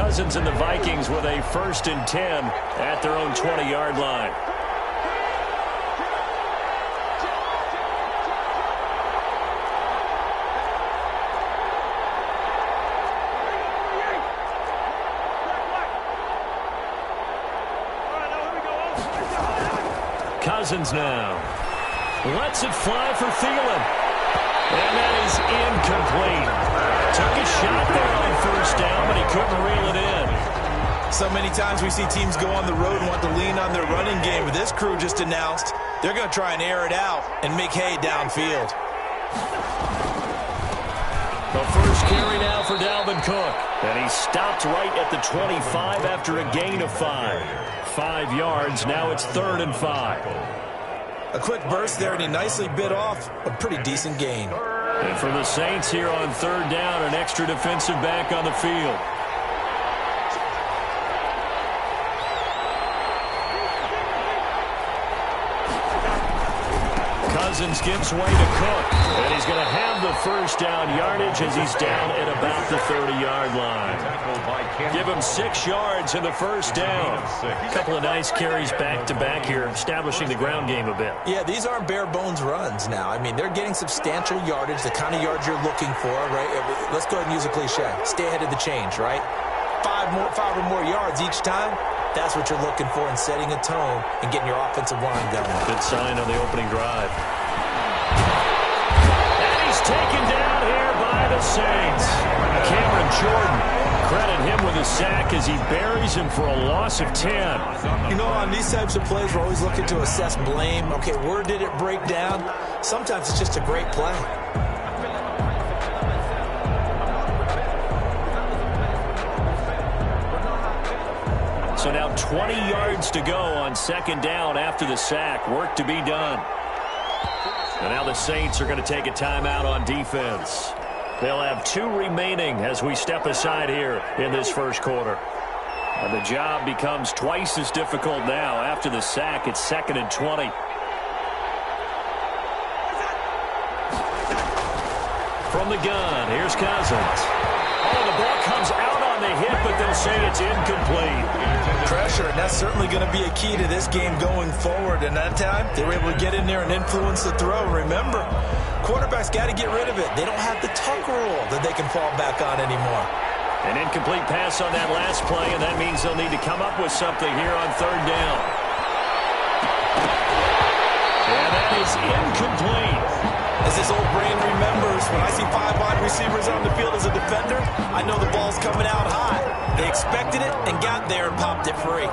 Cousins and the Vikings with a 1st and 10 at their own 20-yard line. Cousins now lets it fly for Thielen. And that is incomplete. Took a shot there on 1st down, but he couldn't reel it in. So many times we see teams go on the road and want to lean on their running game, but this crew just announced they're going to try and air it out and make hay downfield. The first carry now for Dalvin Cook. And he stopped right at the 25 after a gain of 5. 5 yards, now it's 3rd and 5. A quick burst there, and he nicely bit off a pretty decent gain. And for the Saints here on 3rd down, an extra defensive back on the field. Cousins gives way to Cook, and he's going to have the 1st down yardage as he's down at about the 30-yard line. Give him 6 yards in the 1st down. A couple of nice carries back-to-back here, establishing the ground game a bit. Yeah, these aren't bare-bones runs now. I mean, they're getting substantial yardage, the kind of yards you're looking for, right? Let's go ahead and use a cliche. Stay ahead of the change, right? 5 or more yards each time. That's what you're looking for in setting a tone and getting your offensive line going. Good sign on the opening drive. And he's taken down here by the Saints. Cameron Jordan, credit him with a sack as he buries him for a loss of 10. You know, on these types of plays, we're always looking to assess blame. Okay, where did it break down? Sometimes it's just a great play. So now 20 yards to go on 2nd down after the sack. Work to be done. And now the Saints are going to take a timeout on defense. They'll have 2 remaining as we step aside here in this 1st quarter. And the job becomes twice as difficult now. After the sack, it's 2nd and 20. From the gun, here's Cousins. Oh, the ball comes out on the hit, but they'll say it's incomplete. Pressure, and that's certainly going to be a key to this game going forward. And that time, they were able to get in there and influence the throw. Remember, quarterbacks got to get rid of it. They don't have the tuck rule that they can fall back on anymore. An incomplete pass on that last play, and that means they'll need to come up with something here on 3rd down. And that is incomplete. As this old brain remembers, when I see 5 wide receivers on the field as a defender, I know the ball's coming out high. They expected it and got there and popped it free.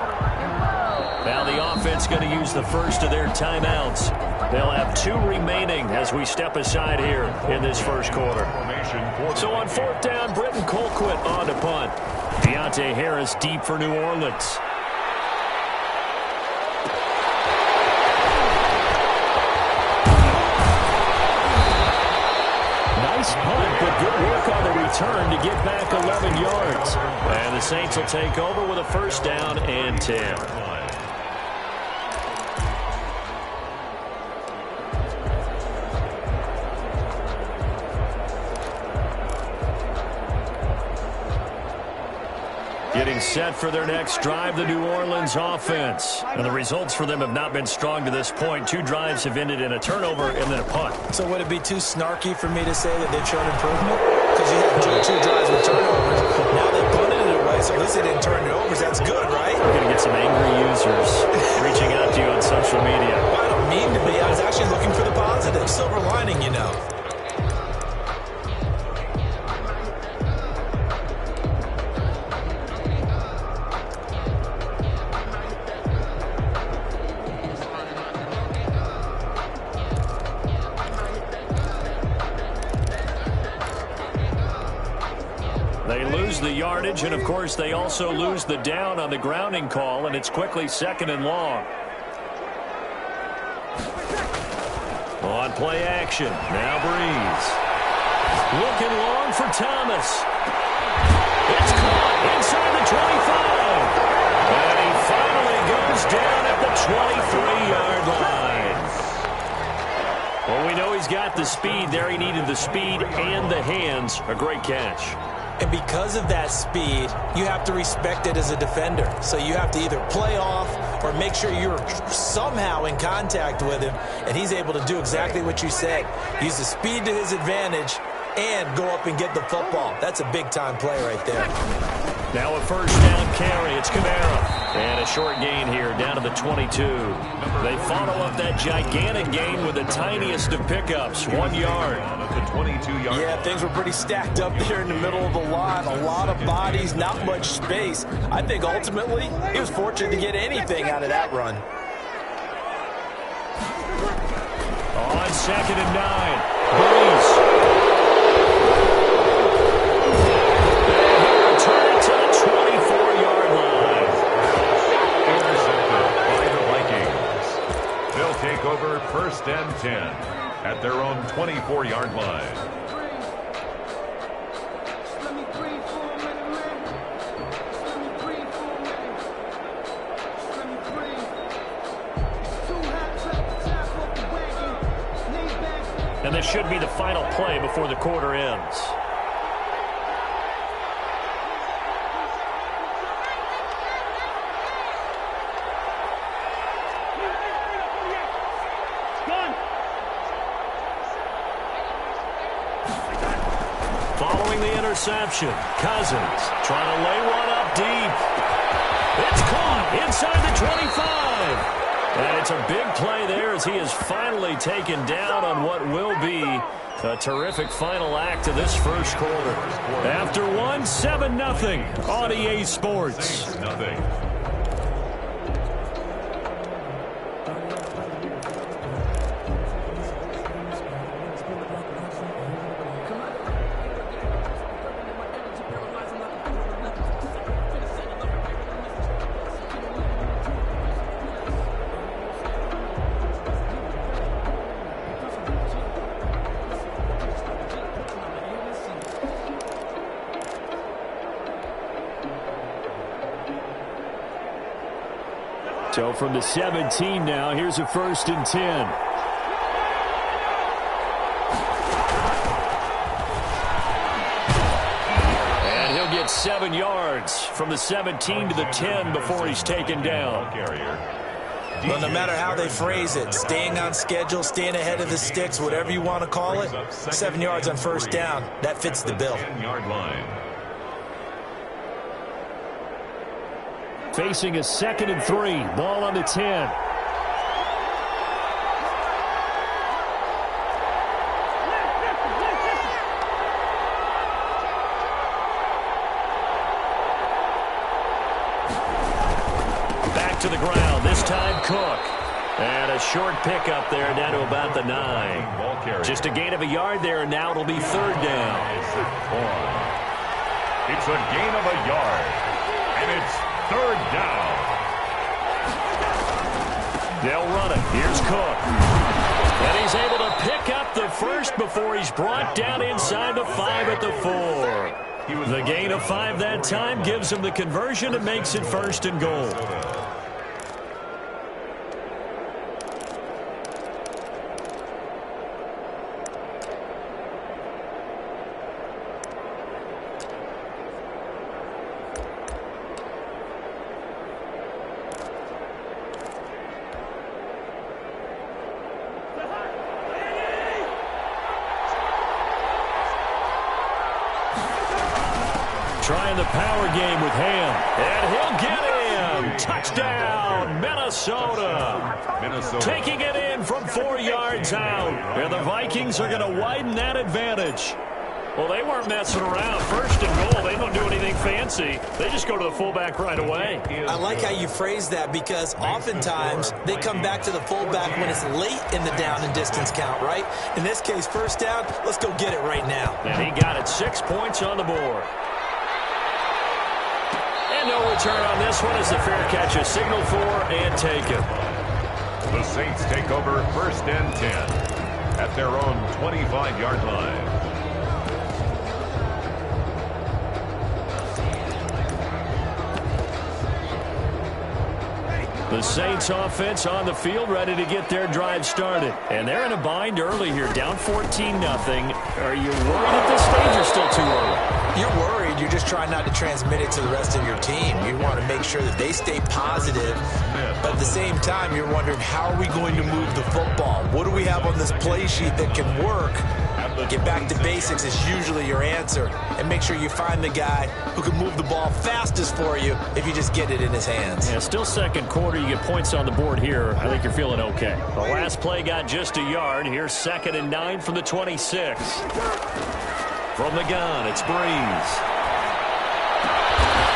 Now the offense going to use the first of their timeouts. They'll have 2 remaining as we step aside here in this 1st quarter. So on 4th down, Britton Colquitt on to punt. Deontay Harris deep for New Orleans. Punt, but good work on the return to get back 11 yards. And the Saints will take over with a 1st down and 10. Getting set for their next drive, the New Orleans offense. And the results for them have not been strong to this point. 2 drives have ended in a turnover and then a punt. So would it be too snarky for me to say that they've shown improvement? Because you had 2 drives with turnovers. Now they punted it away, so at least they didn't turn it over. That's good, right? We're going to get some angry users reaching out to you on social media. Well, I don't mean to be. I was actually looking for the positive. Silver lining, you know. They lose the yardage, and of course they also lose the down on the grounding call, and it's quickly 2nd and long. On play action, now Breeze. Looking long for Thomas. It's caught inside the 25. And he finally goes down at the 23-yard line. Well, we know he's got the speed there. He needed the speed and the hands. A great catch. And because of that speed, you have to respect it as a defender. So you have to either play off or make sure you're somehow in contact with him, and he's able to do exactly what you said. Use the speed to his advantage and go up and get the football. That's a big-time play right there. Now a first down carry. It's Kamara. And a short gain here down to the 22. They follow up that gigantic gain with the tiniest of pickups, 1 yard. Yeah, things were pretty stacked up there in the middle of the line. A lot of bodies, not much space. I think ultimately he was fortunate to get anything out of that run. On 2nd and 9. Breeze. Take over 1st and 10 at their own 24-yard line. And this should be the final play before the quarter ends. Following the interception, Cousins trying to lay one up deep. It's caught inside the 25. And it's a big play there as he is finally taken down on what will be a terrific final act of this first quarter. After one, 7-0 on EA Sports. 6-0. So from the 17 now, here's a 1st and 10. And he'll get 7 yards from the 17 to the 10 before he's taken down. Well, no matter how they phrase it, staying on schedule, staying ahead of the sticks, whatever you want to call it, 7 yards on 1st down, that fits the bill. 10-yard line. Facing a 2nd and 3. Ball on the 10. Back to the ground. This time Cook. And a short pickup there down to about the 9. Just a gain of a yard there, and now it'll be 3rd down. It's a gain of a yard. And it's 3rd down. They'll run it. Here's Cook. And he's able to pick up the first before he's brought down inside the 5 at the 4. The gain of 5 that time gives him the conversion and makes it 1st and goal. Trying the power game with Ham. And he'll get in. Touchdown, Minnesota. Taking it in from 4 yards out. And the Vikings are going to widen that advantage. Well, they weren't messing around. 1st and goal, they don't do anything fancy. They just go to the fullback right away. I like how you phrase that because oftentimes they come back to the fullback when it's late in the down and distance count, right? In this case, 1st down, let's go get it right now. And he got it. 6 points on the board. No return on this one as the fair catch is signaled for and taken. The Saints take over 1st and 10 at their own 25-yard line. The Saints offense on the field ready to get their drive started. And they're in a bind early here, down 14-0. Are you worried at this stage or still too early? You're worried. mean, you're just trying not to transmit it to the rest of your team. You want to make sure that they stay positive, but at the same time, you're wondering, how are we going to move the football? What do we have on this play sheet that can work? Get back to basics is usually your answer, and make sure you find the guy who can move the ball fastest for you if you just get it in his hands. Yeah, still second quarter. You get points on the board here. I think you're feeling okay. The last play got just a yard. Here's 2nd and 9 from the 26. From the gun, it's Breeze.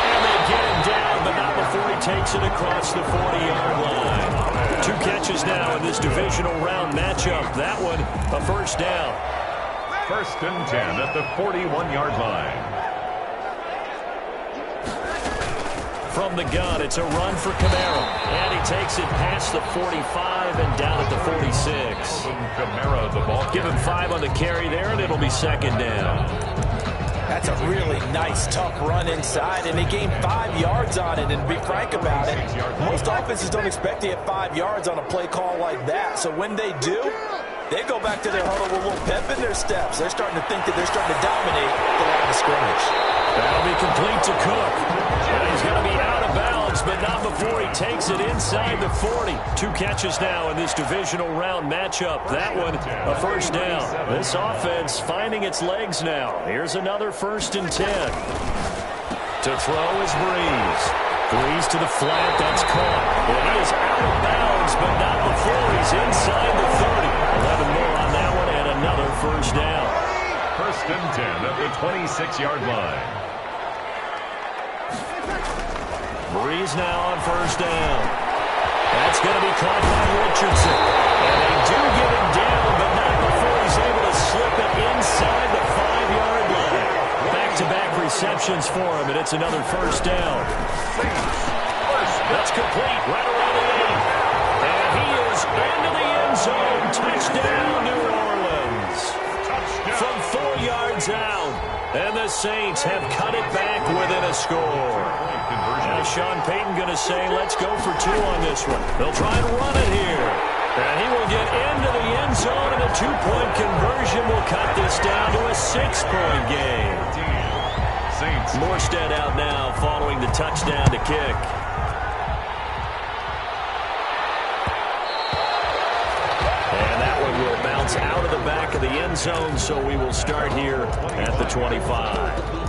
And they get him down, but not before he takes it across the 40-yard line. 2 catches now in this divisional round matchup. That one, a first down. 1st and 10 at the 41-yard line. From the gun, it's a run for Kamara. And he takes it past the 45 and down at the 46. Kamara, the ball. Give him 5 on the carry there, and it'll be 2nd down. That's a really nice, tough run inside, and they gained 5 yards on it. And to be frank about it, most offenses don't expect to get 5 yards on a play call like that. So when they do, they go back to their huddle with a little pep in their steps. They're starting to think that they're starting to dominate the line of scrimmage. That'll be complete to Cook. And he's going to be out of bounds, but not before he takes it inside the 40. 2 catches now in this divisional round matchup. That one, a first down. This offense finding its legs now. Here's another 1st and 10. To throw is Breeze. Breeze to the flat. That's caught. And he is out of bounds, but not before he's inside the 30. 11 more on that one, and another first down. 1st and 10 at the 26-yard line. Breeze now on 1st down. That's going to be caught by Richardson. And they do get him down, but not before he's able to slip it inside the 5-yard line. Back-to-back receptions for him, and it's another first down. That's complete right around the 8. And he is into the end zone. Touchdown, New Orleans. From 4 yards out. And the Saints have cut it back within a score. Now Sean Payton going to say, let's go for 2 on this one. They'll try and run it here. And he will get into the end zone, and a 2-point conversion will cut this down to a 6-point game. Morstead out now following the touchdown to kick. And that one will bounce out of the back of the end zone, so we will start here at the 25.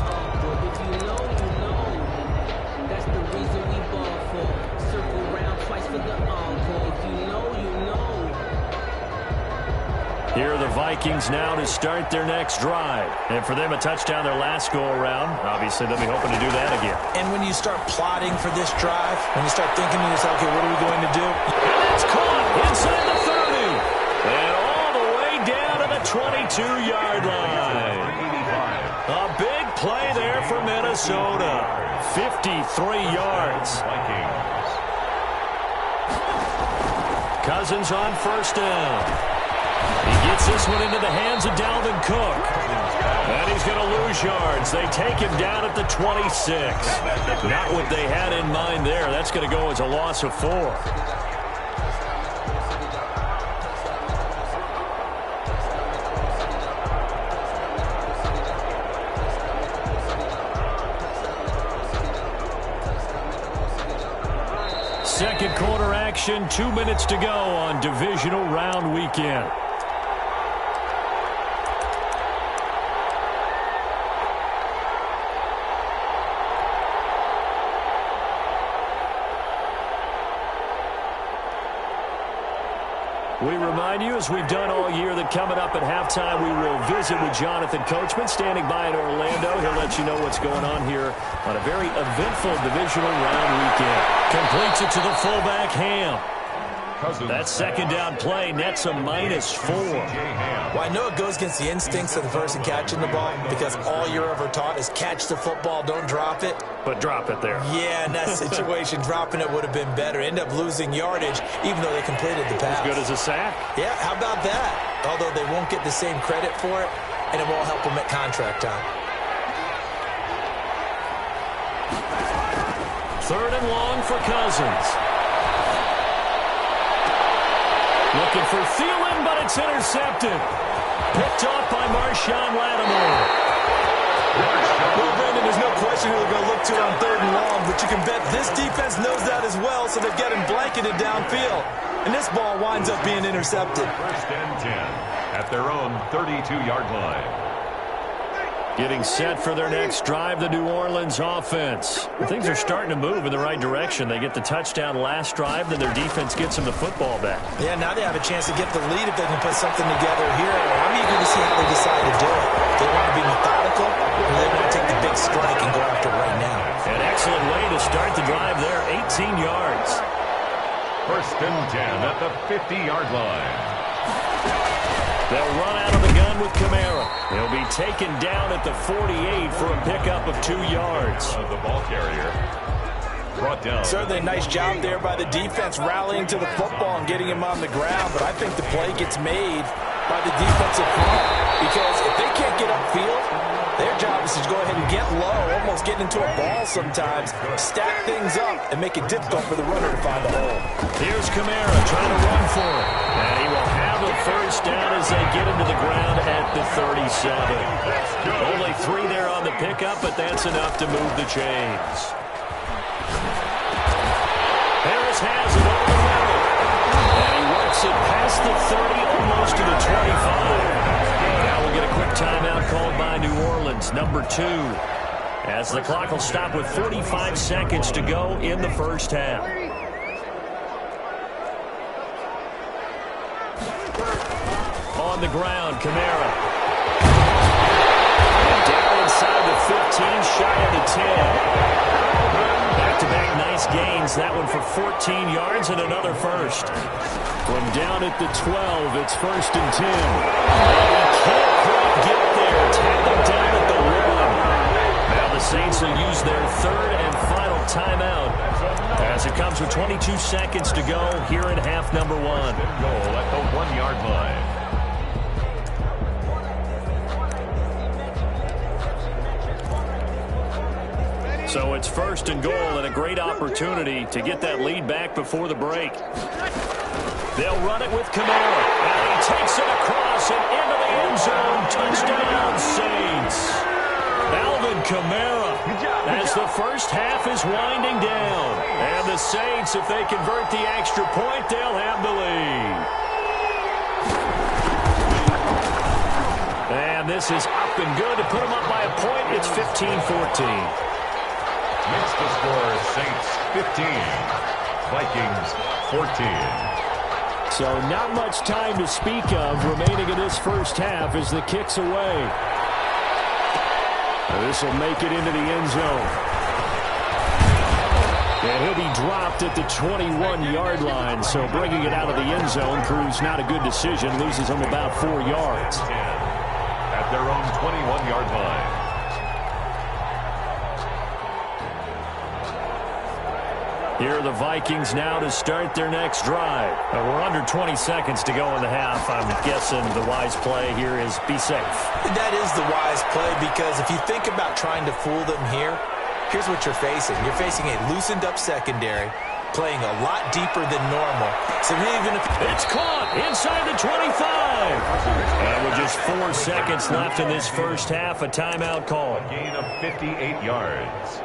Here are the Vikings now to start their next drive. And for them, a touchdown their last go-around. Obviously, they'll be hoping to do that again. And when you start plotting for this drive, when you start thinking to yourself, okay, what are we going to do? And it's caught inside the 30. And all the way down to the 22-yard line. A big play there for Minnesota. 53 yards. Cousins on 1st down. He gets this one into the hands of Dalvin Cook. And he's going to lose yards. They take him down at the 26. Not what they had in mind there. That's going to go as a loss of 4. Second quarter action, 2 minutes to go on divisional round weekend. We remind you, as we've done all year, that coming up at halftime, we will visit with Jonathan Coachman, standing by in Orlando. He'll let you know what's going on here on a very eventful divisional round weekend. Completes it to the fullback, Ham. That 2nd down play nets a -4. Well, I know it goes against the instincts of the person catching the ball, because all you're ever taught is catch the football, don't drop it. But drop it there. Yeah, in that situation, dropping it would have been better. End up losing yardage, even though they completed the pass. As good as a sack. Yeah, how about that? Although they won't get the same credit for it, and it won't help them at contract time. 3rd and long for Cousins. Looking for Thielen, but it's intercepted. Picked off by Marshawn Lattimore. Well, Brendan, there's no question who they're going to look to on 3rd and long, but you can bet this defense knows that as well, so they've got him blanketed downfield. And this ball winds up being intercepted. 1st and 10 at their own 32-yard line. Getting set for their next drive, the New Orleans offense. Things are starting to move in the right direction. They get the touchdown last drive, then their defense gets them the football back. Yeah, now they have a chance to get the lead if they can put something together here. I'm eager to see how they decide to do it. They want to be methodical, or they want to take the big strike and go after it right now. An excellent way to start the drive there, 18 yards. 1st and 10 at the 50-yard line. They'll run out of the gun with Kamara. He'll be taken down at the 48 for a pickup of 2 yards. The ball carrier brought down. Certainly a nice job there by the defense rallying to the football and getting him on the ground, but I think the play gets made by the defensive front because if they can't get upfield, their job is to go ahead and get low, almost get into a ball sometimes, stack things up, and make it difficult for the runner to find the hole. Here's Kamara trying to run for it. And he will have a 1st down as they get him to the ground at the 37. Only 3 there on the pickup, but that's enough to move the chains. Harris has it over the middle. And he works it past the 30, almost to the 25. Now we'll get a quick timeout called by New Orleans, number 2. As the clock will stop with 45 seconds to go in the 1st half. On the ground, Kamara. Down inside the 15, shy of the 10. Back-to-back nice gains. That one for 14 yards and another 1st. From down at the 12, it's 1st and 10. And he can't quite get there. Tackled down at the 1. Now the Saints will use their 3rd and final timeout as it comes with 22 seconds to go here in half number 1. Goal at the 1-yard line. So it's 1st and goal and a great opportunity to get that lead back before the break. They'll run it with Kamara. And he takes it across and into the end zone. Touchdown, Saints. Alvin Kamara as the 1st half is winding down. And the Saints, if they convert the extra point, they'll have the lead. And this is up and good to put them up by a point. It's 15-14. Makes the score Saints 15, Vikings 14. So not much time to speak of remaining in this 1st half as the kick's away. This will make it into the end zone. And he'll be dropped at the 21-yard line. So bringing it out of the end zone proves not a good decision. Loses him about 4 yards. 10 at their own 21-yard line. Here are the Vikings now to start their next drive. We're under 20 seconds to go in the half. I'm guessing the wise play here is be safe. That is the wise play because if you think about trying to fool them here, here's what you're facing. You're facing a loosened up secondary, playing a lot deeper than normal. So even if it's caught inside the 25. And with just 4 seconds left in this 1st half, a timeout call. A gain of 58 yards.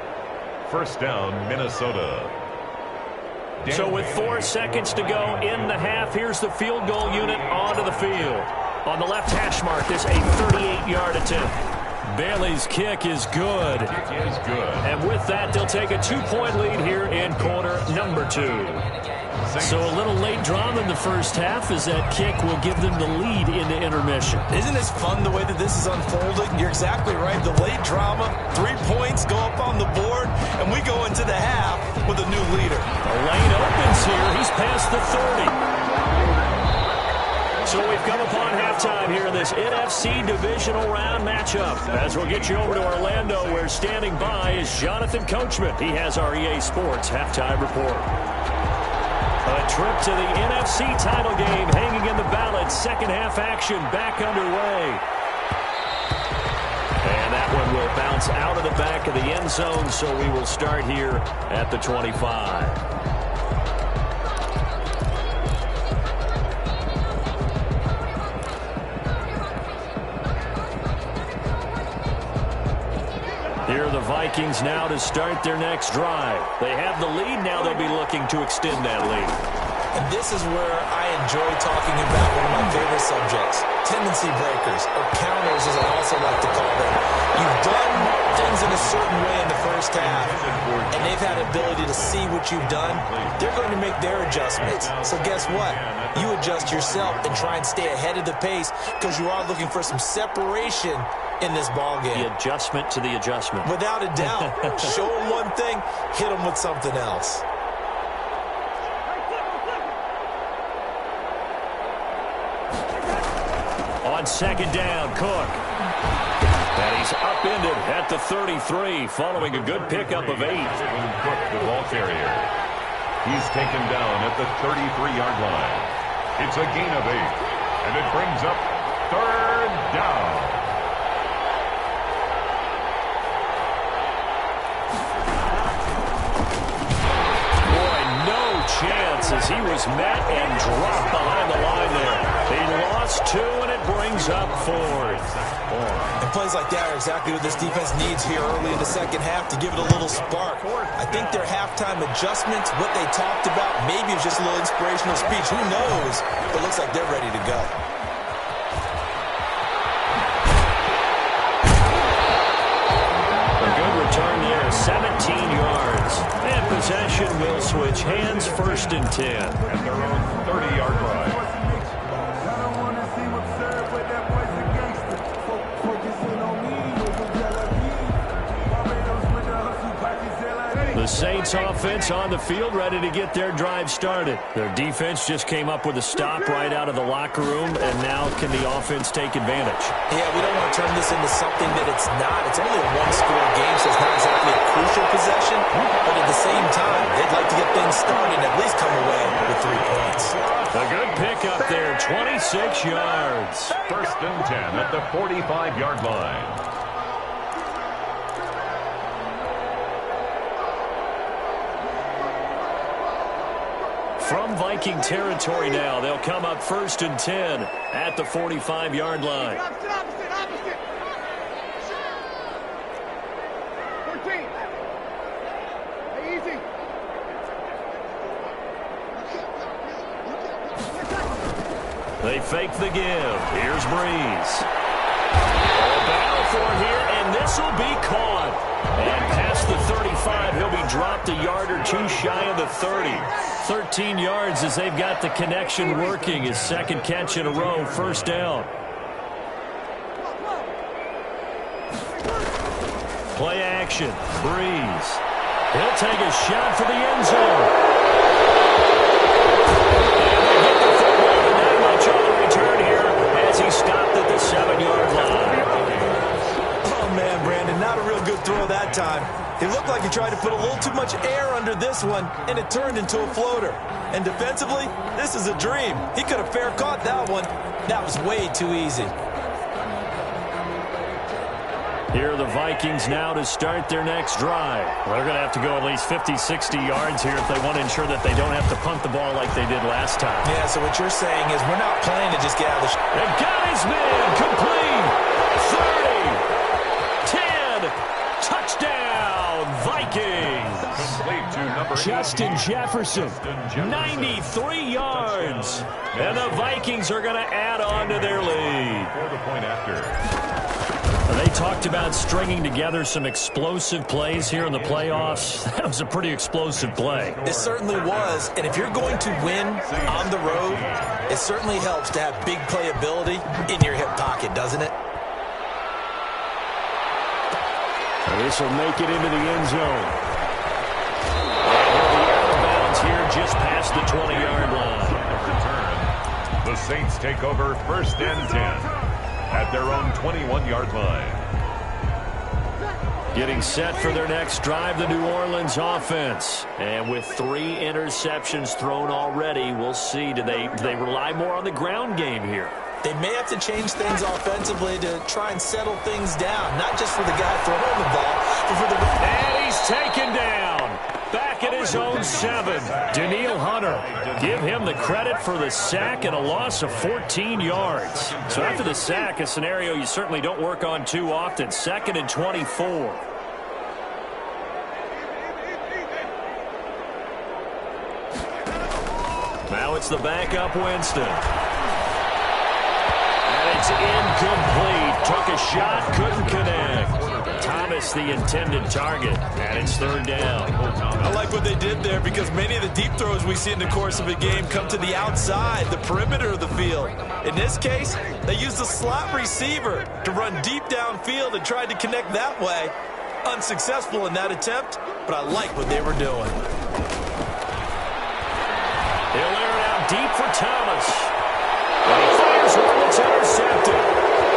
1st down, Minnesota. So with 4 seconds to go in the half, here's the field goal unit onto the field. On the left hash mark, there's a 38-yard attempt. Bailey's kick is good. Kick is good. And with that, they'll take a 2-point lead here in quarter number 2. So a little late drama in the 1st half as that kick will give them the lead into intermission. Isn't this fun the way that this is unfolding? You're exactly right. The late drama, 3 points go up on the board, and we go into the half with a new leader. The lane opens here. He's past the 30. So we've come upon halftime here in this NFC divisional round matchup. As we'll get you over to Orlando, where standing by is Jonathan Coachman. He has our EA Sports halftime report. A trip to the NFC title game hanging in the balance. 2nd half action back underway. And that one will bounce out of the back of the end zone, so we will start here at the 25. Here are the Vikings now to start their next drive. They have the lead. Now they'll be looking to extend that lead. And this is where I enjoy talking about one of my favorite subjects, tendency breakers, or counters as I also like to call them. You've done things in a certain way in the first half, and they've had the ability to see what you've done. They're going to make their adjustments. So guess what? You adjust yourself and try and stay ahead of the pace because you are looking for some separation in this ballgame. The adjustment to the adjustment. Without a doubt. Show them one thing, hit them with something else. On second down, Cook. And he's upended at the 33, following a good pickup of 8. Cook, the ball carrier. He's taken down at the 33-yard line. It's a gain of 8, and it brings up third down. Chance as he was met and dropped behind the line there. He lost 2, and it brings up 4th. And plays like that are exactly what this defense needs here early in the second half to give it a little spark. I think their halftime adjustments, what they talked about, maybe it was just a little inspirational speech. Who knows? But it looks like they're ready to go. A good return there, 17 yards. And possession will switch hands, 1st and 10. At their own 30-yard line. The Saints offense on the field, ready to get their drive started. Their defense just came up with a stop right out of the locker room, and now can the offense take advantage? Yeah, we don't want to turn this into something that it's not. It's only a one-score game, so it's not exactly a crucial possession. But at the same time, they'd like to get things started and at least come away with 3 points. A good pickup there, 26 yards. 1st and 10 at the 45-yard line. From Viking territory now, they'll come up 1st and 10 at the 45-yard line. Opposite. 14. Hey, easy. They fake the give. Here's Breeze. A battle for it here, and this will be caught. And past the 35, he'll be dropped a yard or 2 shy of the 30. 13 yards as they've got the connection working. His 2nd catch in a row, 1st down. Play action. Breeze. He'll take a shot for the end zone. And they get the football, but not much on the return here as he stopped at the 7-yard line. Oh, man, Brandon, not a real good throw that time. It looked like he tried to put a little too much air under this one, and it turned into a floater. And defensively, this is a dream. He could have fair caught that one. That was way too easy. Here are the Vikings now to start their next drive. Well, they're going to have to go at least 50, 60 yards here if they want to ensure that they don't have to punt the ball like they did last time. Yeah, so what you're saying is we're not playing to just get out of the... And got his man complete. 30, 10, touchdown, Vikings. Complete to number Justin 18. Jefferson, 93 yards. And the Vikings are going to add on to their lead. For the point after. They talked about stringing together some explosive plays here in the playoffs. That was a pretty explosive play. It certainly was, and if you're going to win on the road, it certainly helps to have big playability in your hip pocket, doesn't it? This will make it into the end zone. And he'll be out of bounds here just past the 20-yard line. Return. The Saints take over 1st and 10. At their own 21-yard line. Getting set for their next drive, the New Orleans offense. And with 3 interceptions thrown already, we'll see. Do they rely more on the ground game here? They may have to change things offensively to try and settle things down. Not just for the guy throwing the ball, but for the... And he's taken down. Back at his own 7. Daniil Hunter. Give him the credit for the sack and a loss of 14 yards. So after the sack, a scenario you certainly don't work on too often. 2nd and 24. Now it's the backup Winston. And it's incomplete. Took a shot, couldn't connect. Thomas the intended target, and it's third down. I like what they did there because many of the deep throws we see in the course of a game come to the outside, the perimeter of the field. In this case, they used a slot receiver to run deep downfield and tried to connect that way. Unsuccessful in that attempt, but I like what they were doing. He'll air it out deep for Thomas. And he fires one that's intercepted.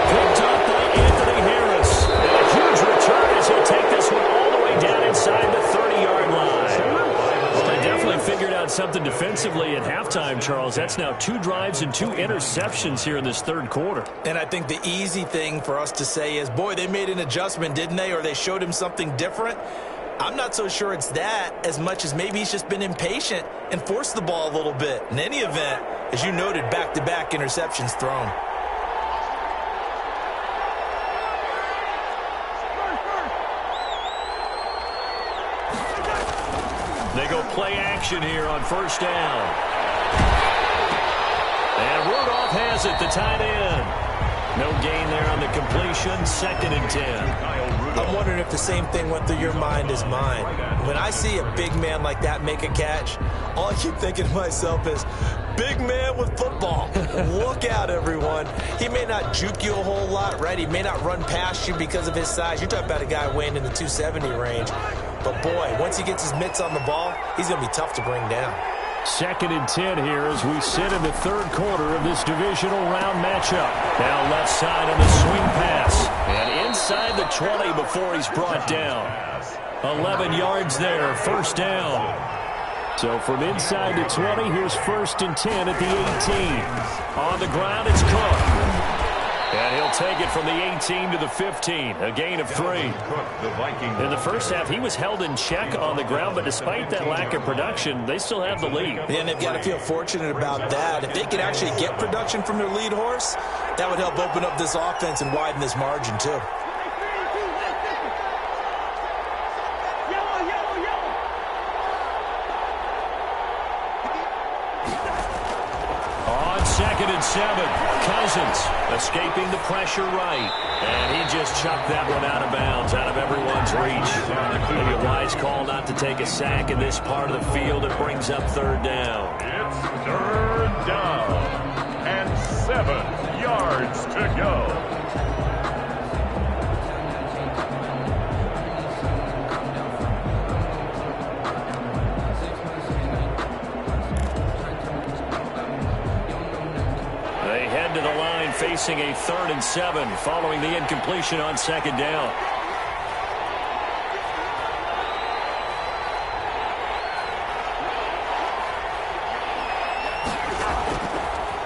Picked up by Anthony Harris. And a huge return as he'll take this one all the way down inside the 30-yard line. Well, they definitely figured out something defensively at halftime, Charles. That's now 2 drives and 2 interceptions here in this third quarter. And I think the easy thing for us to say is, boy, they made an adjustment, didn't they? Or they showed him something different. I'm not so sure it's that as much as maybe he's just been impatient and forced the ball a little bit. In any event, as you noted, back-to-back interceptions thrown. They go play action here on first down. And Rudolph has it, the tight end. No gain there on the completion, 2nd and 10. I'm wondering if the same thing went through your mind as mine. When I see a big man like that make a catch, all I keep thinking to myself is, big man with football. Look out, everyone. He may not juke you a whole lot, right? He may not run past you because of his size. You're talking about a guy weighing in the 270 range. But, boy, once he gets his mitts on the ball, he's going to be tough to bring down. 2nd and 10 here as we sit in the third quarter of this divisional round matchup. Now left side on the swing pass. And inside the 20 before he's brought down. 11 yards there, first down. So from inside the 20, here's 1st and 10 at the 18. On the ground, it's Cook. And he'll take it from the 18 to the 15, a gain of 3. In the first half, he was held in check on the ground, but despite that lack of production, they still have the lead. And they've got to feel fortunate about that. If they could actually get production from their lead horse, that would help open up this offense and widen this margin, too. On 2nd and 7, Cousins escaping the pressure right. And he just chucked that one out of bounds, out of everyone's reach. Maybe a wise call not to take a sack in this part of the field. It brings up third down. It's third down and 7 yards to go. To the line facing a 3rd and 7 following the incompletion on 2nd down.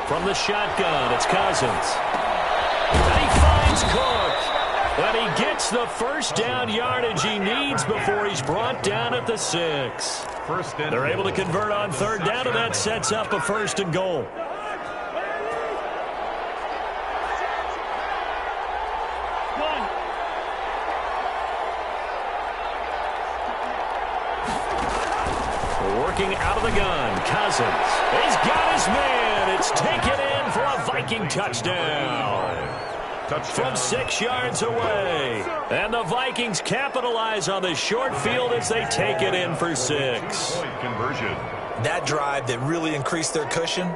From the shotgun, it's Cousins. And he finds Cook. And he gets the first down yardage he needs before he's brought down at the 6. They're able to convert on third down, and that sets up a 1st and goal. Working out of the gun, Cousins. He's got his man. It's taken in for a Viking touchdown. From 6 yards away. And the Vikings capitalize on the short field as they take it in for 6. Conversion. That drive that really increased their cushion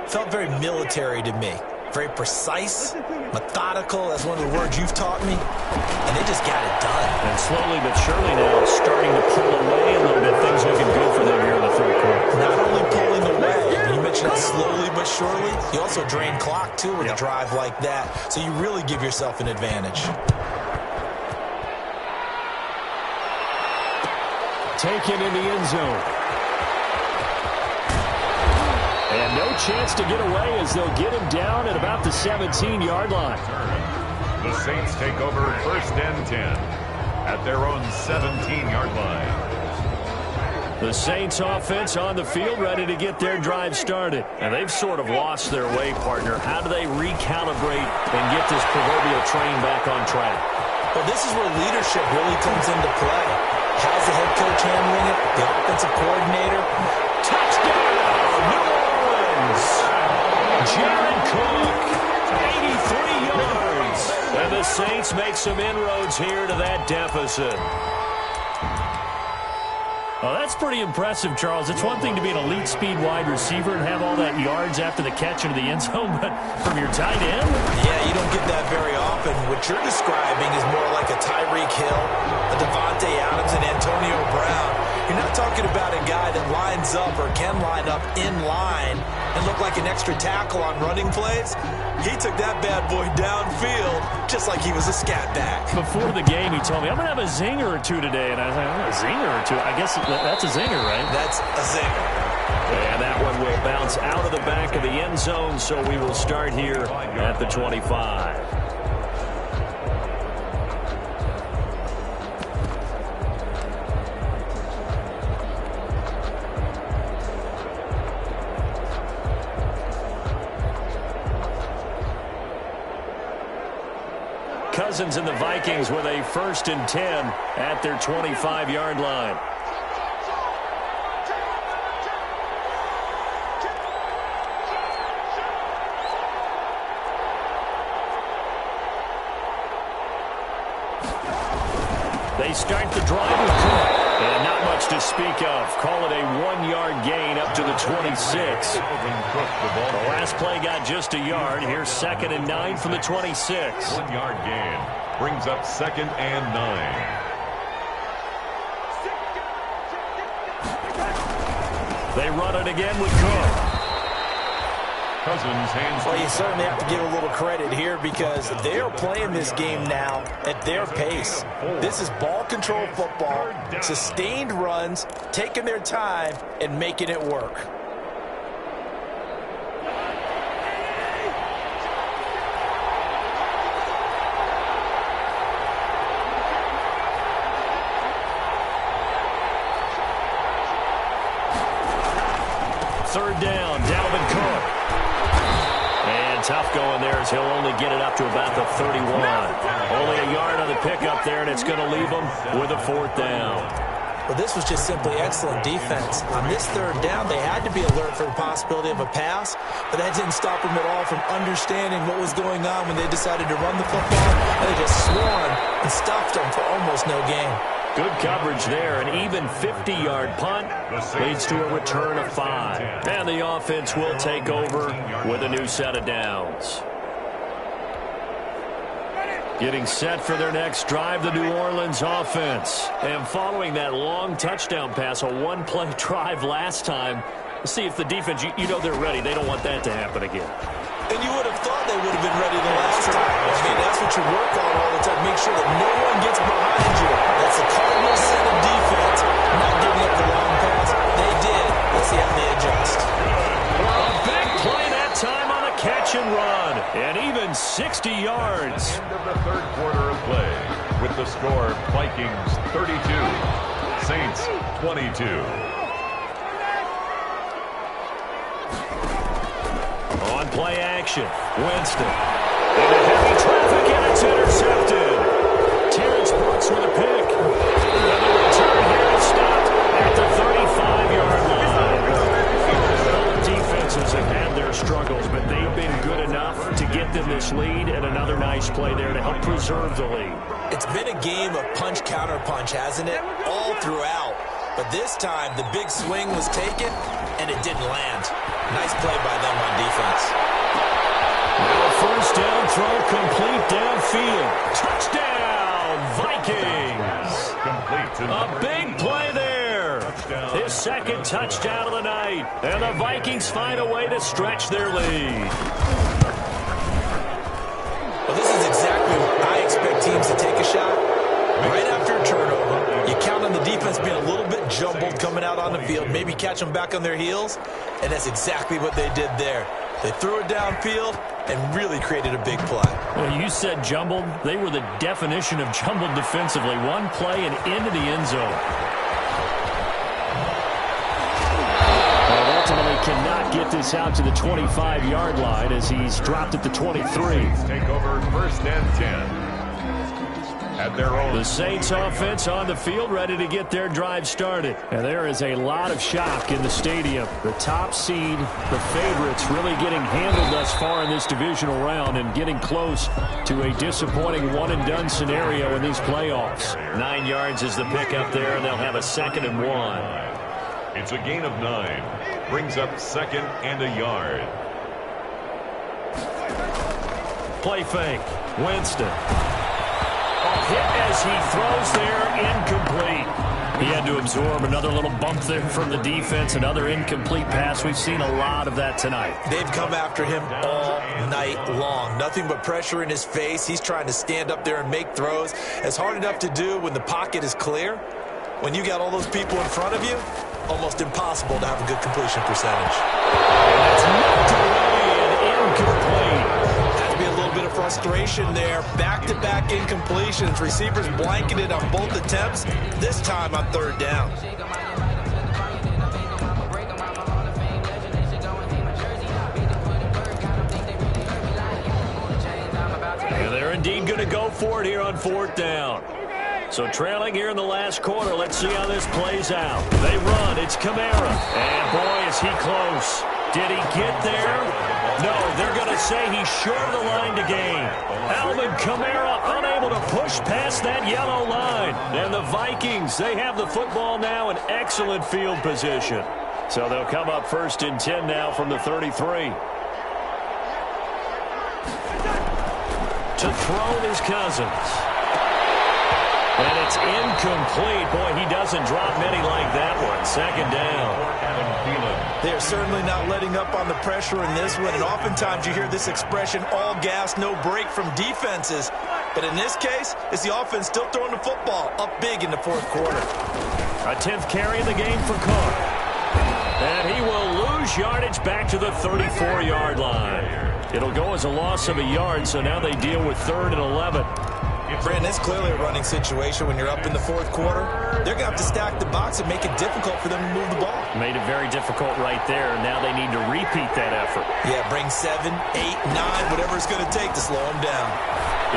felt very military to me. Very precise, methodical, that's one of the words you've taught me, and they just got it done. And slowly but surely now starting to pull away a little bit. Things looking good for them here in the third quarter. Not only pulling away, you mentioned that slowly but surely, you also drain clock too with a drive like that, so you really give yourself an advantage. Taken in the end zone. And no chance to get away as they'll get him down at about the 17-yard line. The Saints take over 1st and 10 at their own 17-yard line. The Saints offense on the field ready to get their drive started. And they've sort of lost their way, partner. How do they recalibrate and get this proverbial train back on track? Well, this is where leadership really comes into play. How's the head coach handling it? The offensive coordinator? Touchdown, New Jared Cook, 83 yards. And the Saints make some inroads here to that deficit. Well, that's pretty impressive, Charles. It's one thing to be an elite speed wide receiver and have all that yards after the catch into the end zone, but from your tight end? Yeah, you don't get that very often. What you're describing is more like a Tyreek Hill, a Devontae Adams, and Antonio Brown. You're not talking about a guy that lines up or can line up in line and look like an extra tackle on running plays. He took that bad boy downfield just like he was a scat back. Before the game, he told me, I'm going to have a zinger or two today. And I was like, oh, a zinger or two? I guess that's a zinger, right? That's a zinger. And that one will bounce out of the back of the end zone, so we will start here at the 25. Cousins and the Vikings with a 1st and 10 at their 25-yard line. They start the drive with Cook. And not much to speak of. Call it a 1-yard gain up to the 26. The last play got just a yard. Here's 2nd and 9 from the 26. 1-yard gain brings up 2nd and 9. They run it again with Cook. Cousins hands. Well, you certainly have to give a little credit here because they are playing this game now at their pace. This is ball control football, sustained runs, taking their time, and making it work. Third down, Dalvin Cook. And tough going there as he'll only get it up to about the 31. Only a yard on the pickup there, and it's going to leave him with a 4th down. Well, this was just simply excellent defense. On this 3rd down, they had to be alert for the possibility of a pass, but that didn't stop them at all from understanding what was going on when they decided to run the football, and they just swarmed and stuffed them for almost no gain. Good coverage there. An even 50-yard punt leads to a return of 5. And the offense will take over with a new set of downs. Getting set for their next drive, the New Orleans offense. And following that long touchdown pass, a 1-play drive last time, let's see if the defense, you know they're ready. They don't want that to happen again. And you would have thought they would have been ready the last time. I mean, that's what you work on all the time. Make sure that no one gets behind you. That's the Cardinals set of defense. Not giving up the long pass. They did. Let's see how they adjust. A big play that time on the catch and run. And even 60 yards. End of the 3rd quarter of play with the score Vikings 32, Saints 22. On play action, Winston. Into heavy traffic, and it's intercepted. Terrence Brooks with a pick. And the return here is stopped at the 35-yard line. Both defenses have had their struggles, but they've been good enough to get them this lead, and another nice play there to help preserve the lead. It's been a game of punch-counter-punch, hasn't it? All throughout. But this time, the big swing was taken, and it didn't land. Nice play by them on defense. Now a 1st down throw complete downfield. Touchdown, Vikings. Complete. A big play there. His 2nd touchdown of the night. And the Vikings find a way to stretch their lead. Well, this is exactly where I expect teams to take a shot. Right after a turnover, you count on the defense being a little bit jumbled coming out on the field, maybe catch them back on their heels, and that's exactly what they did there. They threw it downfield and really created a big play. Well, you said jumbled. They were the definition of jumbled defensively. One play and into the end zone. Well, ultimately cannot get this out to the 25-yard line as he's dropped at the 23. Take over 1st and 10. at their own. The Saints offense on the field, ready to get their drive started. And there is a lot of shock in the stadium. The top seed, the favorites, really getting handled thus far in this divisional round and getting close to a disappointing one-and-done scenario in these playoffs. 9 yards is the pickup there, and they'll have a 2nd and 1. It's a gain of 9. Brings up 2nd and a yard. Play fake. Winston. Hit as he throws there, incomplete. He had to absorb another little bump there from the defense, another incomplete pass. We've seen a lot of that tonight. They've come after him all night long. Nothing but pressure in his face. He's trying to stand up there and make throws. It's hard enough to do when the pocket is clear. When you got all those people in front of you, almost impossible to have a good completion percentage. And that's knocked away and incomplete. Be a little bit of frustration there. Back-to-back incompletions. Receivers blanketed on both attempts, this time on 3rd down. And they're indeed going to go for it here on 4th down. So trailing here in the last quarter. Let's see how this plays out. They run. It's Kamara. And boy, is he close. Did he get there? No, they're going to say he's short of the line to gain. Alvin Kamara unable to push past that yellow line. And the Vikings, they have the football now in excellent field position. So they'll come up 1st and 10 now from the 33. To throw is Cousins. And it's incomplete. Boy, he doesn't drop many like that one. 2nd down. They're certainly not letting up on the pressure in this one. And oftentimes you hear this expression, all gas, no break from defenses. But in this case, it's the offense still throwing the football up big in the 4th quarter. A 10th carry in the game for Cook. And he will lose yardage back to the 34-yard line. It'll go as a loss of a yard, so now they deal with 3rd and 11. Brandon, it's clearly a running situation when you're up in the 4th quarter. They're going to have to stack the box and make it difficult for them to move the ball. Made it very difficult right there. Now they need to repeat that effort. Yeah, bring 7, 8, 9, whatever it's going to take to slow them down.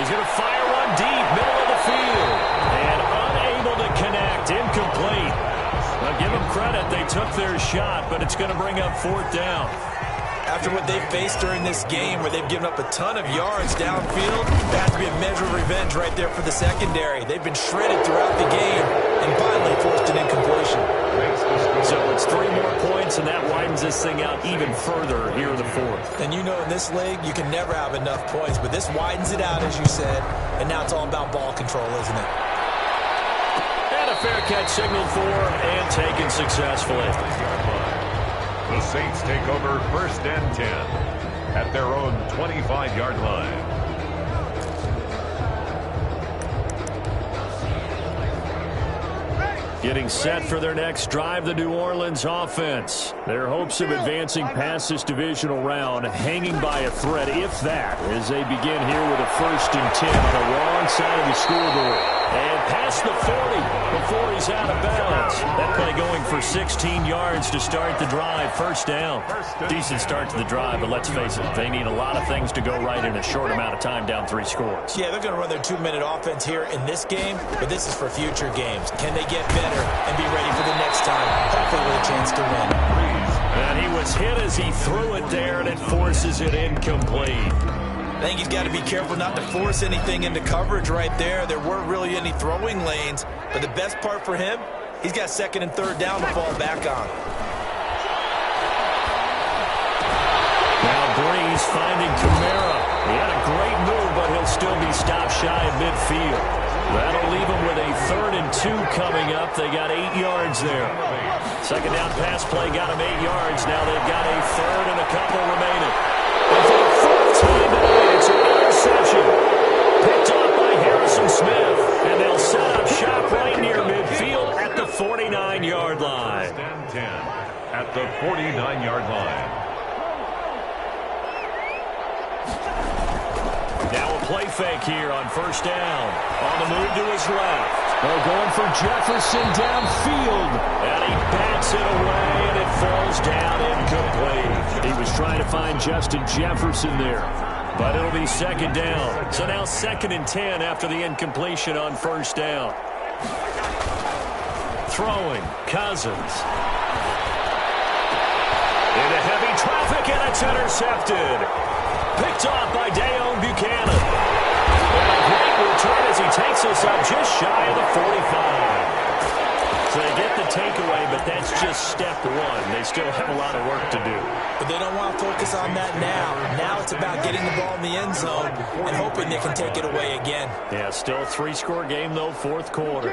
He's going to fire one deep, middle of the field. And unable to connect, incomplete. Now give them credit, they took their shot, but it's going to bring up 4th down. After what they've faced during this game where they've given up a ton of yards downfield, there has to be a measure of revenge right there for the secondary. They've been shredded throughout the game and finally forced an incompletion. So it's 3 more points, and that widens this thing out even further here in the 4th. And you know in this league, you can never have enough points, but this widens it out, as you said, and now it's all about ball control, isn't it? And a fair catch signaled for and taken successfully. The Saints take over 1st and 10 at their own 25-yard line. Getting set for their next drive, the New Orleans offense. Their hopes of advancing past this divisional round hanging by a thread, if that, as they begin here with a 1st and 10 on the wrong side of the scoreboard. And past the 40 before he's out of bounds. That play going for 16 yards to start the drive. 1st down. Decent start to the drive, but let's face it, they need a lot of things to go right in a short amount of time down 3 scores. Yeah, they're going to run their 2-minute offense here in this game, but this is for future games. Can they get better and be ready for the next time? Hopefully with a chance to win. And he was hit as he threw it there, and it forces it incomplete. I think he's got to be careful not to force anything into coverage right there. There weren't really any throwing lanes, but the best part for him, he's got 2nd and 3rd down to fall back on. Now Breeze finding Kamara. He had a great move, but he'll still be stopped shy of midfield. That'll leave him with a 3rd and 2 coming up. They got 8 yards there. 2nd down pass play got him 8 yards. Now they've got a 3rd and a couple remaining. And for the 4th time tonight, it's an interception. Picked off by Harrison Smith. And they'll set up shop right near midfield at the 49-yard line. 10 at the 49-yard line. Now a play fake here on 1st down. On the move to his left. They're going for Jefferson downfield. And he bats it away, and it falls down incomplete. He was trying to find Justin Jefferson there. But it'll be second down. So now 2nd and 10 after the incompletion on first down. Throwing, Cousins. Into heavy traffic, and it's intercepted. Picked off by Dayon Buchanan. And a great return as he takes us up just shy of the 45. So they get the takeaway, but that's just step one. They still have a lot of work to do. But they don't want to focus on that now. Now it's about getting the ball in the end zone and hoping they can take it away again. Yeah, still a 3-score game, though, 4th quarter.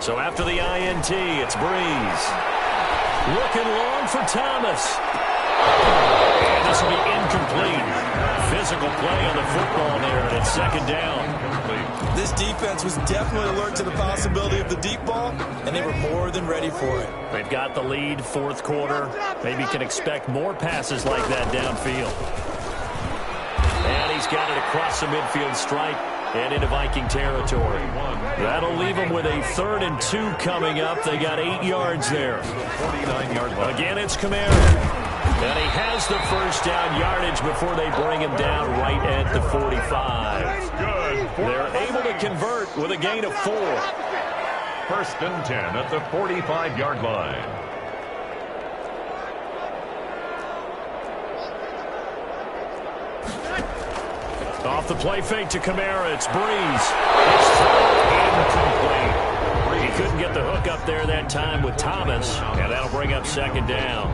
So after the INT, it's Breeze. Looking long for Thomas. And this will be incomplete. Physical play on the football there, and it's 2nd down. This defense was definitely alert to the possibility of the deep ball, and they were more than ready for it. They've got the lead, 4th quarter. Maybe can expect more passes like that downfield. And he's got it across the midfield stripe and into Viking territory. That'll leave them with a 3rd and 2 coming up. They got 8 yards there. 49-yard line. Again, it's Kamara. And he has the first down yardage before they bring him down right at the 45. Good. They're able to convert with a gain of 4. 1st and 10 at the 45-yard line. Off the play fake to Kamara, it's Breeze. It's incomplete. He couldn't get the hook up there that time with Thomas, and that'll bring up 2nd down.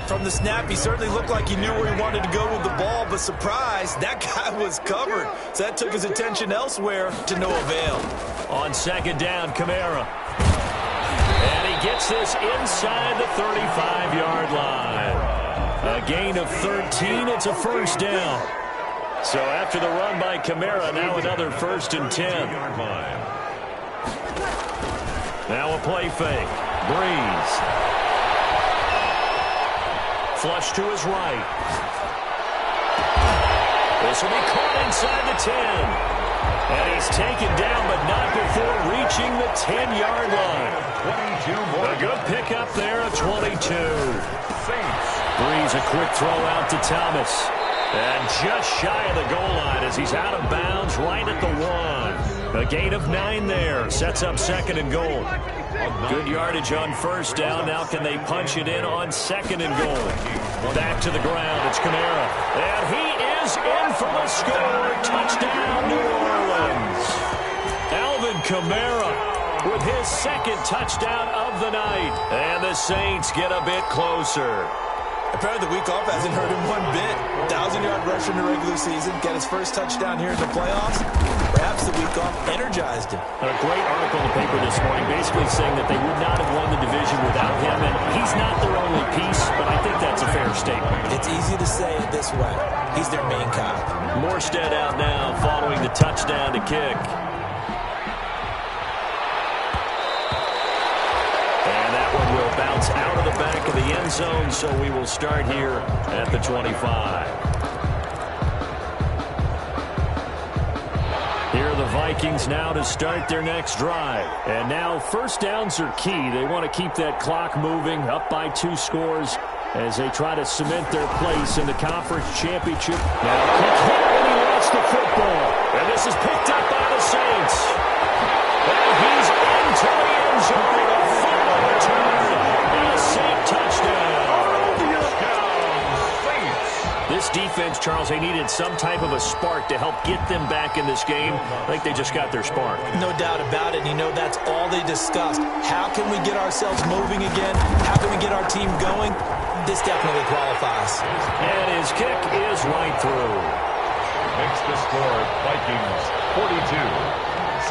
From the snap, he certainly looked like he knew where he wanted to go with the ball, but surprise, that guy was covered. So that took his attention elsewhere to no avail. On 2nd down, Kamara. And he gets this inside the 35-yard line. A gain of 13, it's a 1st down. So after the run by Kamara, now another 1st and 10. Now a play fake. Breeze. Flush to his right. This will be caught inside the 10. And he's taken down, but not before reaching the 10-yard line. 22 more. A good pickup there, a 22. Breeze, a quick throw out to Thomas. And just shy of the goal line as he's out of bounds right at the 1. A gain of 9 there. Sets up 2nd and goal. Good yardage on 1st down. Now can they punch it in on 2nd and goal? Back to the ground. It's Kamara. And he is in for the score. Touchdown, New Orleans. Alvin Kamara with his 2nd touchdown of the night. And the Saints get a bit closer. Apparently the week off hasn't hurt him one bit. 1,000-yard rusher in the regular season, get his first touchdown here in the playoffs. Perhaps the week off energized him. A great article in the paper this morning basically saying that they would not have won the division without him, and he's not their only piece, but I think that's a fair statement. It's easy to say it this way. He's their main guy. Morstead out now following the touchdown to kick. And that one will bounce out of the back of the end zone, so we will start here at the 25. Here are the Vikings now to start their next drive. And now 1st downs are key. They want to keep that clock moving, up by 2 scores as they try to cement their place in the conference championship. Now quick hit when he lost the football. And this is picked up by the Saints. And he's into the end zone. A fumble return. And a Saint touchdown. This defense, Charles, they needed some type of a spark to help get them back in this game. I think they just got their spark. No doubt about it. You know, that's all they discussed. How can we get ourselves moving again? How can we get our team going? This definitely qualifies. And his kick is right through. Makes the score Vikings 42,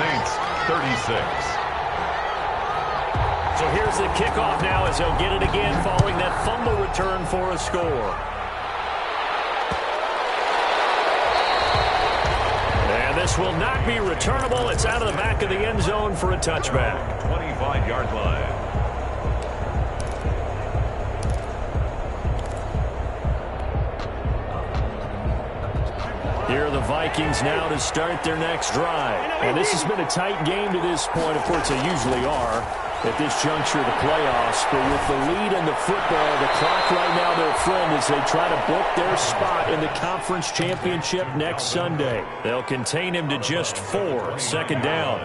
Saints 36. So here's the kickoff now as they'll get it again following that fumble return for a score. This will not be returnable. It's out of the back of the end zone for a touchback. 25-yard line. Here are the Vikings now to start their next drive. And this has been a tight game to this point. Of course, they usually are. at this juncture of the playoffs. But with the lead in the football, the clock right now their friend as they try to book their spot in the conference championship next Sunday. They'll contain him to just 4, second down.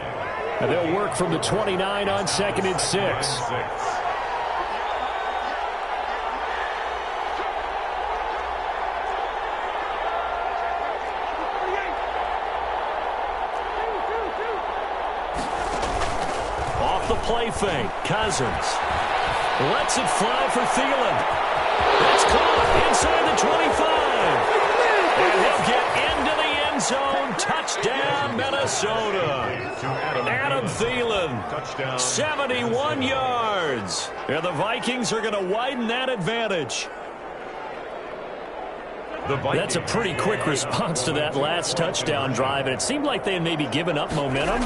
And they'll work from the 29 on 2nd and 6. Play fake. Cousins lets it fly for Thielen. It's caught inside the 25. And he'll get into the end zone. Touchdown, Minnesota. Adam Thielen, touchdown. 71 yards. And the Vikings are going to widen that advantage. That's a pretty quick response to that last touchdown drive, and it seemed like they had maybe given up momentum.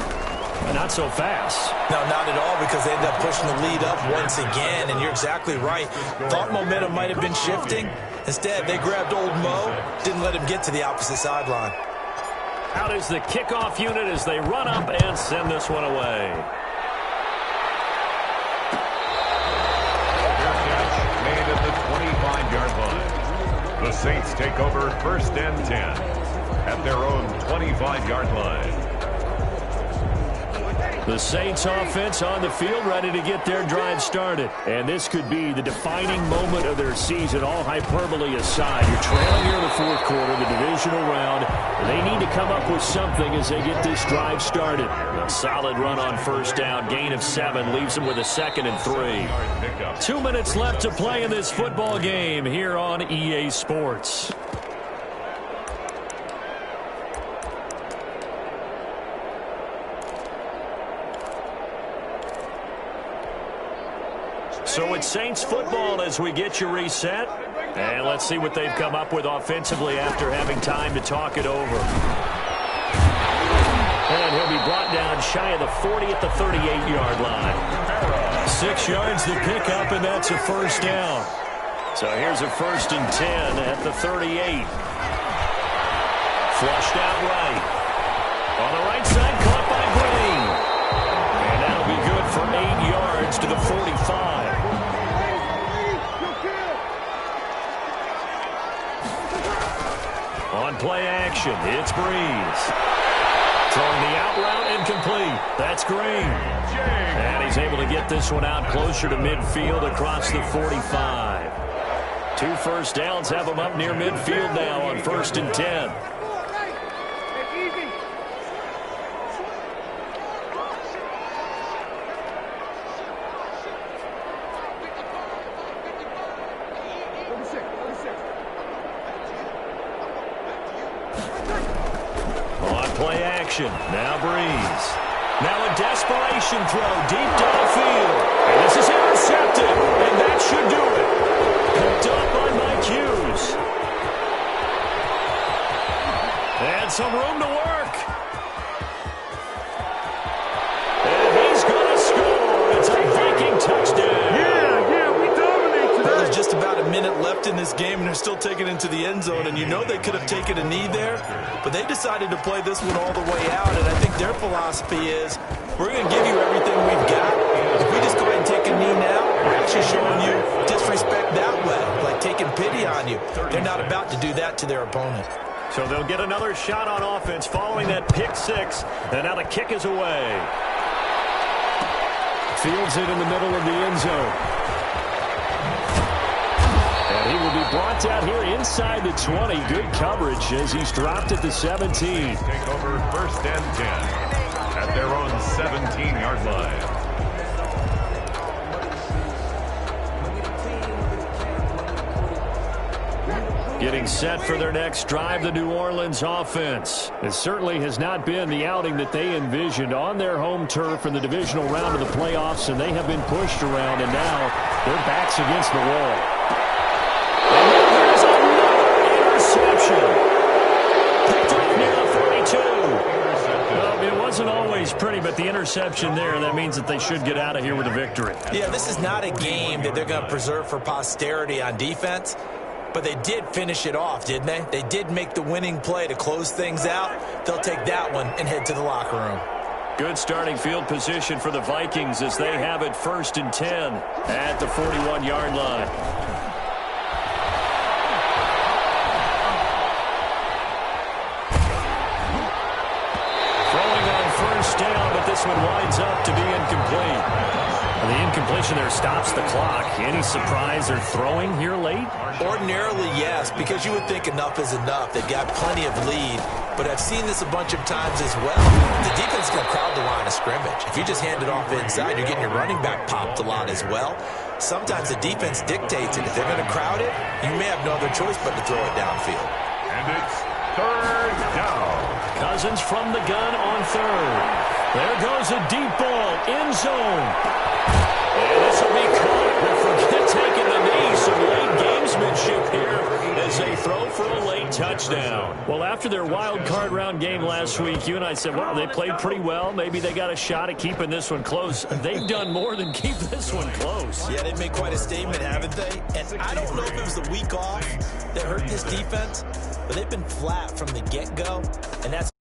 Not so fast. No, not at all, because they ended up pushing the lead up once again, and you're exactly right. Thought momentum might have been shifting. Instead, they grabbed old Mo, didn't let him get to the opposite sideline. Out is the kickoff unit as they run up and send this one away. Made at the 25-yard line. The Saints take over 1st and 10 at their own 25-yard line. The Saints offense on the field ready to get their drive started. And this could be the defining moment of their season, all hyperbole aside. You're trailing here in the 4th quarter, the divisional round. They need to come up with something as they get this drive started. A solid run on 1st down, gain of 7, leaves them with a 2nd and 3. 2 minutes left to play in this football game here on EA Sports. So it's Saints football as we get you reset. And let's see what they've come up with offensively after having time to talk it over. And he'll be brought down shy of the 40 at the 38-yard line. 6 yards to pick up, and that's a 1st down. So here's a 1st and 10 at the 38. Flushed out right. On the right side, caught by Green. And that'll be good for 8 yards to the 45. On play action, it's Breeze. Throwing the out route incomplete. That's Green. And he's able to get this one out closer to midfield across the 45. 2 1st downs have him up near midfield now on 1st and 10. Now Breeze. Now a desperation throw deep downfield. And this is intercepted. And that should do it. Picked up on Mike Hughes. And some room to work. And he's going to score. It's a Viking touchdown. Yeah, we dominate today. There's just about a minute left in this game, and they're still taking it into the end zone. And you know they could have taken a knee there, but they decided to play this one all the way out. And I think their philosophy is, we're going to give you everything we've got. If we just go ahead and take a knee now, we're actually showing you disrespect that way, like taking pity on you. They're not about to do that to their opponent. So they'll get another shot on offense following that pick 6. And now the kick is away. Fields it in the middle of the end zone. And he will be brought down here inside the 20. Good coverage as he's dropped at the 17. Take over 1st and 10 at their own 17-yard line. Getting set for their next drive, the New Orleans offense. It certainly has not been the outing that they envisioned on their home turf in the divisional round of the playoffs, and they have been pushed around, and now their backs against the wall. And there's another interception. Picked up near the 42. Well, it wasn't always pretty, but the interception there, that means that they should get out of here with a victory. Yeah, this is not a game that they're going to preserve for posterity on defense. But they did finish it off, didn't they? They did make the winning play to close things out. They'll take that one and head to the locker room. Good starting field position for the Vikings as they have it 1st and 10 at the 41-yard line. Throwing on 1st down, but this one winds up to be incomplete. And the incompletion there stops the clock. Any surprise they're throwing here late? Ordinarily, yes, because you would think enough is enough. They've got plenty of lead, but I've seen this a bunch of times as well. The defense is going to crowd the line of scrimmage. If you just hand it off inside, you're getting your running back popped a lot as well. Sometimes the defense dictates it. If they're going to crowd it, you may have no other choice but to throw it downfield. And it's 3rd down. Cousins from the gun on 3rd. There goes a deep ball, end zone. And this will be caught, but forget taking the knee. Some late gamesmanship here as they throw for a late touchdown. Well, after their wild card round game last week, you and I said, well, they played pretty well. Maybe they got a shot at keeping this one close. They've done more than keep this one close. Yeah, they've made quite a statement, haven't they? And I don't know if it was the week off that hurt this defense, but they've been flat from the get-go, and that's